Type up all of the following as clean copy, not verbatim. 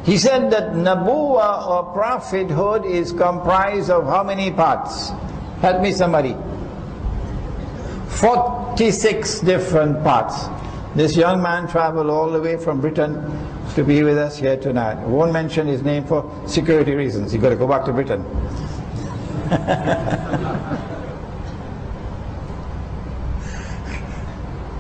He said that Nabuwa or prophethood is comprised of how many parts? Help me somebody. 46 different parts. This young man traveled all the way from Britain to be with us here tonight. I won't mention his name for security reasons. He's got to go back to Britain.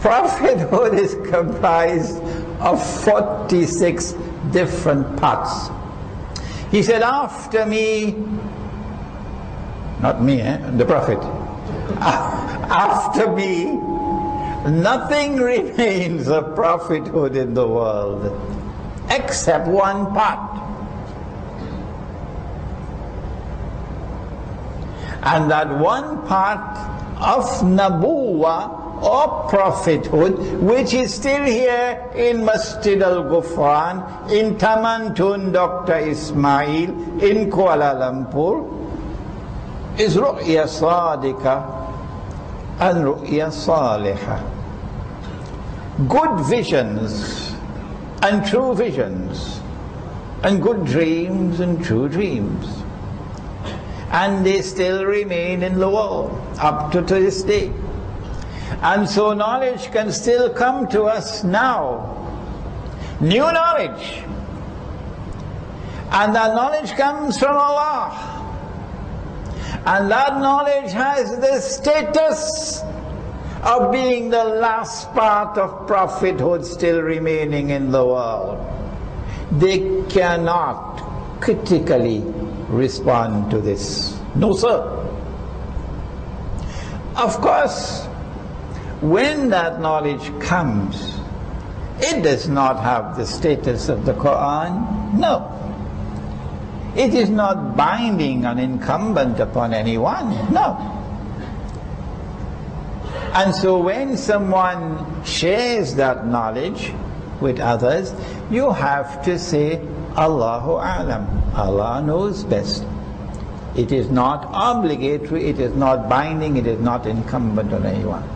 Prophethood is comprised of 46 different parts. He said, after me, not me, the Prophet, after me, nothing remains of prophethood in the world except one part. And that one part of Nabuwa or prophethood, which is still here in Masjid Al-Ghufran, in Tamantun Dr. Ismail, in Kuala Lumpur, is Ru'ya Sadiqa and Ru'ya Salihah. Good visions and true visions, and good dreams and true dreams. And they still remain in the world up to this day. And so knowledge can still come to us now. New knowledge. And that knowledge comes from Allah. And that knowledge has the status of being the last part of prophethood still remaining in the world. They cannot critically respond to this. No, sir. Of course, when that knowledge comes, it does not have the status of the Quran. No. It is not binding and incumbent upon anyone. No. And so when someone shares that knowledge with others, you have to say, Allahu A'lam. Allah knows best. It is not obligatory, it is not binding, it is not incumbent on anyone.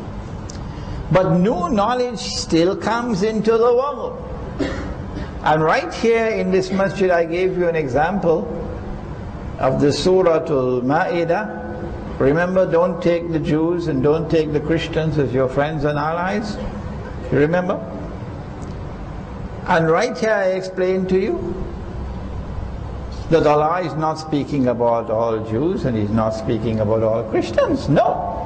But new knowledge still comes into the world. And right here in this masjid I gave you an example of the Surah Al-Ma'idah. Remember, don't take the Jews and don't take the Christians as your friends and allies. You remember? And right here I explained to you that Allah is not speaking about all Jews and He's not speaking about all Christians. No.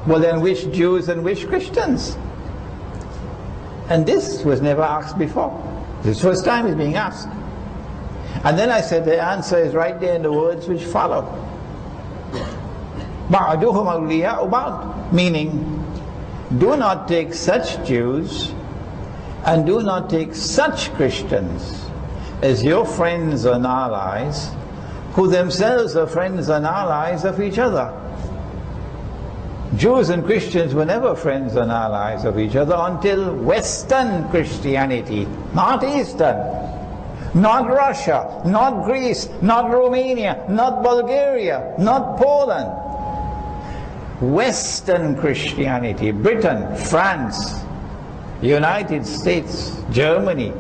Well then, which Jews and which Christians? And this was never asked before. This first time it's being asked. And then I said the answer is right there in the words which follow. Ba'duhum awliya'u ba'd. Meaning, do not take such Jews and do not take such Christians as your friends and allies, who themselves are friends and allies of each other. Jews and Christians were never friends and allies of each other until Western Christianity, not Eastern, not Russia, not Greece, not Romania, not Bulgaria, not Poland. Western Christianity, Britain, France, United States, Germany.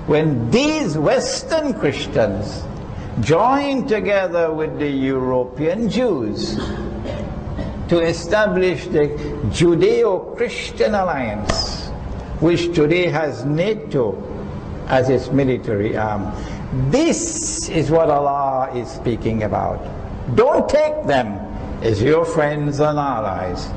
When these Western Christians joined together with the European Jews to establish the Judeo-Christian alliance, which today has NATO as its military arm. This is what Allah is speaking about. Don't take them as your friends and allies.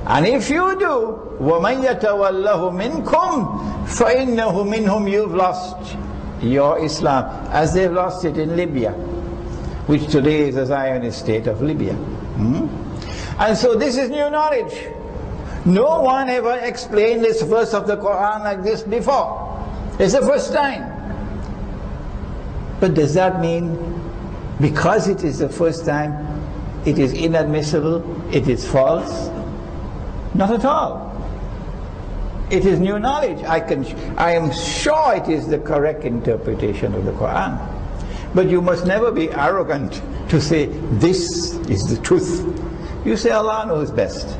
And if you do, وَمَنْ يَتَوَلَّهُ مِنْكُمْ فَإِنَّهُ مِنْهُمْ. You've lost your Islam, as they've lost it in Libya, which today is a Zionist state of Libya. And so this is new knowledge. No one ever explained this verse of the Quran like this before. It's the first time. But does that mean because it is the first time, it is inadmissible, it is false? Not at all. It is new knowledge. I am sure it is the correct interpretation of the Quran. But you must never be arrogant to say, this is the truth. You say, Allah knows best.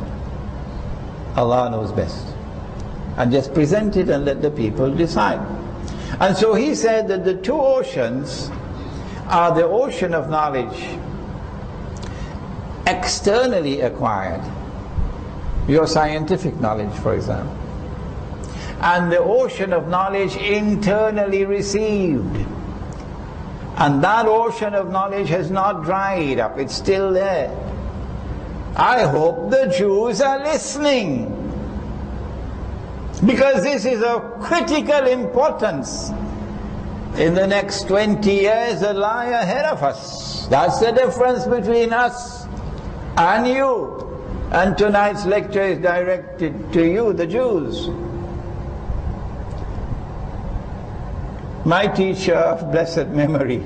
Allah knows best. And just present it and let the people decide. And so he said that the two oceans are the ocean of knowledge externally acquired, your scientific knowledge, for example, and the ocean of knowledge internally received. And that ocean of knowledge has not dried up, it's still there. I hope the Jews are listening, because this is of critical importance in the next 20 years that lie ahead of us. That's the difference between us and you. And tonight's lecture is directed to you, the Jews. My teacher of blessed memory,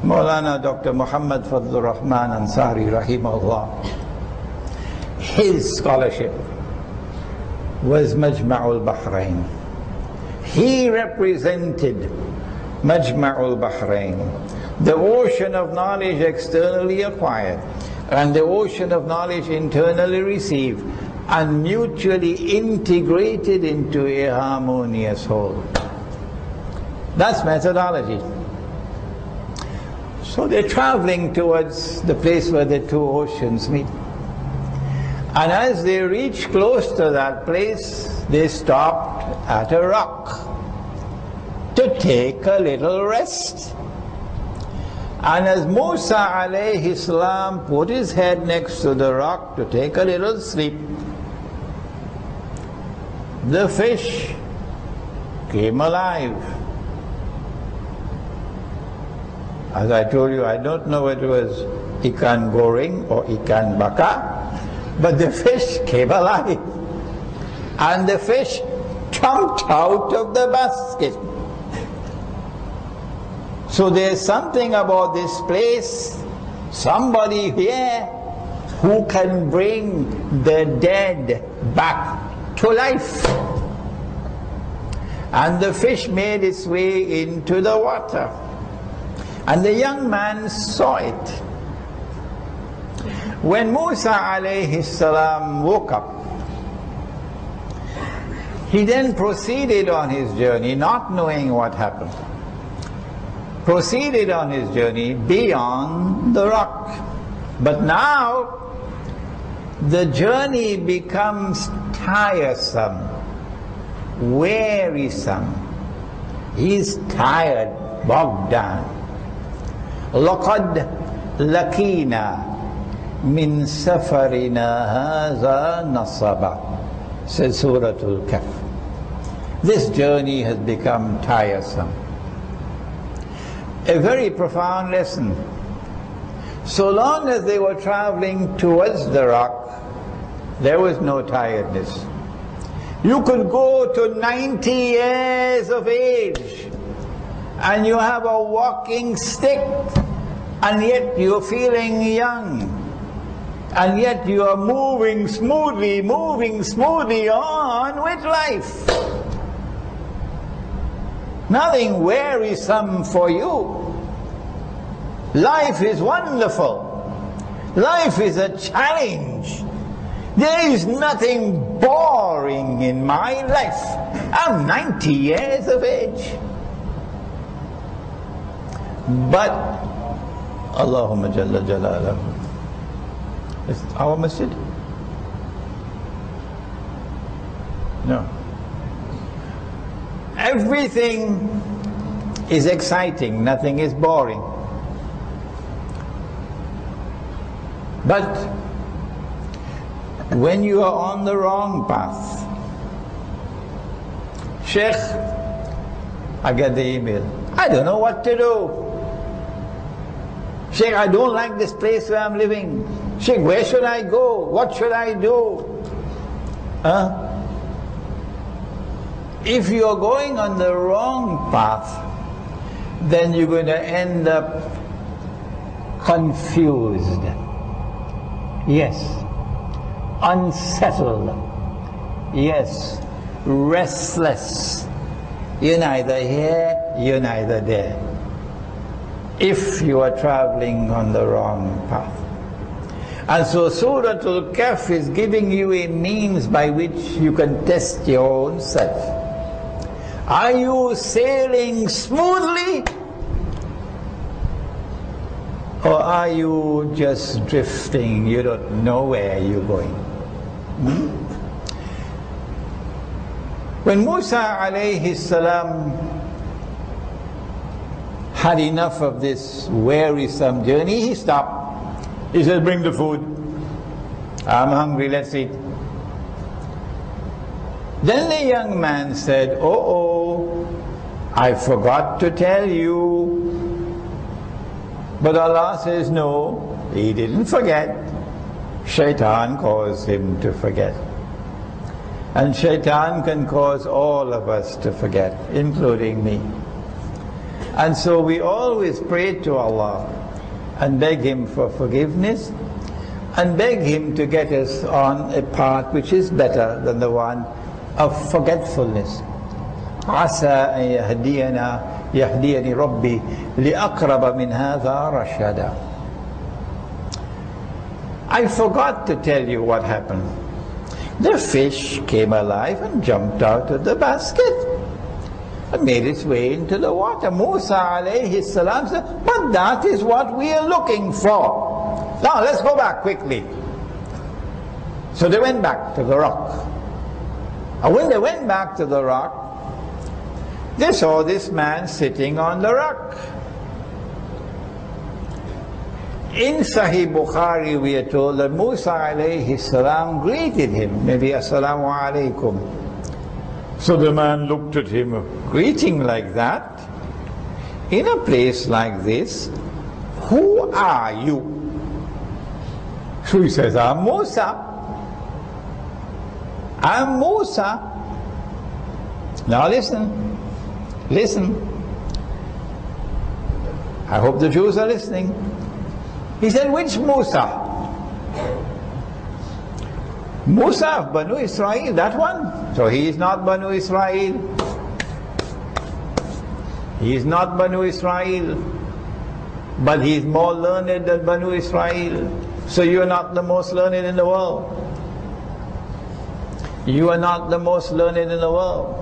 Maulana Dr. Muhammad Fadlur Rahman Ansari Rahimahullah, his scholarship was Majma'ul Bahrain. He represented Majma'ul Bahrain, the ocean of knowledge externally acquired and the ocean of knowledge internally received, and mutually integrated into a harmonious whole. That's methodology. So they're traveling towards the place where the two oceans meet. And as they reached close to that place, they stopped at a rock to take a little rest. And as Musa alayhi salam put his head next to the rock to take a little sleep, the fish came alive. As I told you, I don't know whether it was ikan goreng or ikan bakar, but the fish came alive. And the fish jumped out of the basket. So there's something about this place, somebody here who can bring the dead back to life. And the fish made its way into the water. And the young man saw it. When Musa alayhi salam woke up, he then proceeded on his journey, not knowing what happened. Proceeded on his journey beyond the rock. But now, the journey becomes tiresome, wearisome. He's tired, bogged down. لَقَدْ لَقِينَا مِنْ سَفَرِنَا هَذَا نَصَبًا, says Surah Al-Kahf. This journey has become tiresome. A very profound lesson. So long as they were traveling towards the rock, there was no tiredness. You could go to 90 years of age and you have a walking stick, and yet you're feeling young, and yet you are moving smoothly on with life. Nothing wearisome for you. Life is wonderful. Life is a challenge. There is nothing boring in my life. I'm 90 years of age. But Allahumma Jalla Jalaluhu. Is it our masjid? No. Everything is exciting, nothing is boring. But when you are on the wrong path, Sheikh, I get the email, I don't know what to do. Sheikh, I don't like this place where I'm living. Sheikh, where should I go? What should I do? If you're going on the wrong path, then you're going to end up confused. Yes. Unsettled. Yes. Restless. You're neither here, you're neither there. If you are traveling on the wrong path. And so Surah Al-Kahf is giving you a means by which you can test your own self. Are you sailing smoothly? Or are you just drifting? You don't know where you're going. When Musa alayhi salam had enough of this wearisome journey, he stopped. He said, bring the food. I'm hungry, let's eat. Then the young man said, oh, I forgot to tell you. But Allah says, no, he didn't forget. Shaitan caused him to forget. And Shaitan can cause all of us to forget, including me. And so we always pray to Allah and beg Him for forgiveness and beg Him to get us on a path which is better than the one of forgetfulness. عسى أن يهديني ربي لأقرب من هذا رشدا. I forgot to tell you what happened. The fish came alive and jumped out of the basket and made its way into the water. Musa alayhi salam said, but that is what we are looking for. Now let's go back quickly. So they went back to the rock. And when they went back to the rock, they saw this man sitting on the rock. In Sahih Bukhari we are told that Musa alayhi salam greeted him, maybe assalamu alaikum. So the man looked at him, greeting like that, in a place like this, who are you? So he says, I'm Musa. I'm Musa. Now listen. Listen. I hope the Jews are listening. He said, which Musa? Musa of Banu Israel, that one? So he is not Banu Israel. He is not Banu Israel. But he is more learned than Banu Israel. So you are not the most learned in the world. You are not the most learned in the world.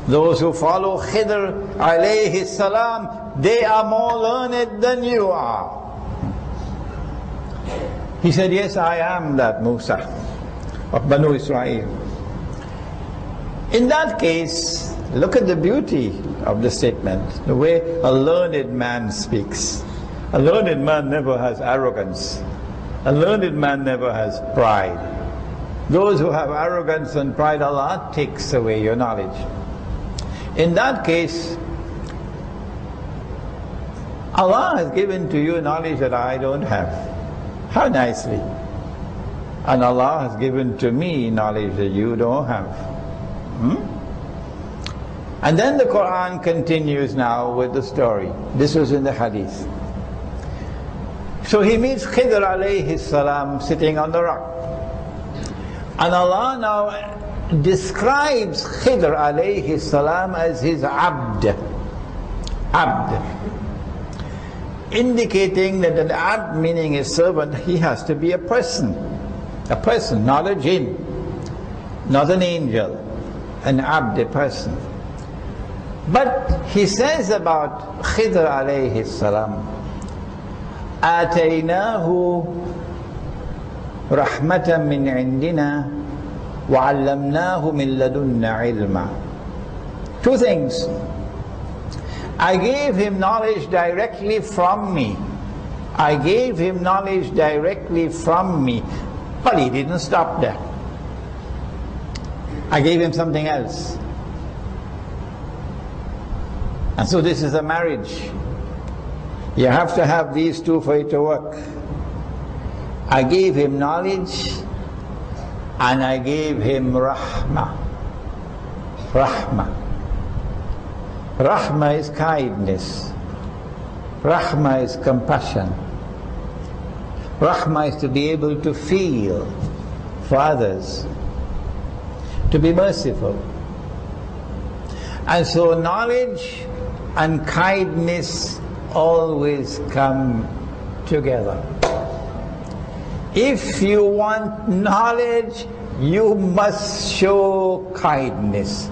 Those who follow Khidr alayhi salam, they are more learned than you are. He said, yes, I am that Musa of Banu Israel. In that case, look at the beauty of the statement, the way a learned man speaks. A learned man never has arrogance. A learned man never has pride. Those who have arrogance and pride, Allah takes away your knowledge. In that case, Allah has given to you knowledge that I don't have. How nicely. And Allah has given to me knowledge that you don't have. And then the Quran continues now with the story. This was in the hadith. So he meets Khidr alayhi salam sitting on the rock. And Allah now describes Khidr alayhi salam as his abd. Abd. Indicating that an abd, meaning a servant, he has to be a person. A person, not a jinn, not an angel. An abd, a person. But he says about Khidr alayhi salam, آتَيْنَاهُ رَحْمَةً مِّنْ عِنْدِنَا وَعَلَّمْنَاهُ مِنْ لَدُنَّا عِلْمًا. Two things. I gave him knowledge directly from me. I gave him knowledge directly from me. But he didn't stop there. I gave him something else. And so this is a marriage. You have to have these two for it to work. I gave him knowledge and I gave him rahmah. Rahmah. Rahmah is kindness. Rahmah is compassion. Rahmah is to be able to feel for others, to be merciful. And so knowledge and kindness always come together. If you want knowledge, you must show kindness.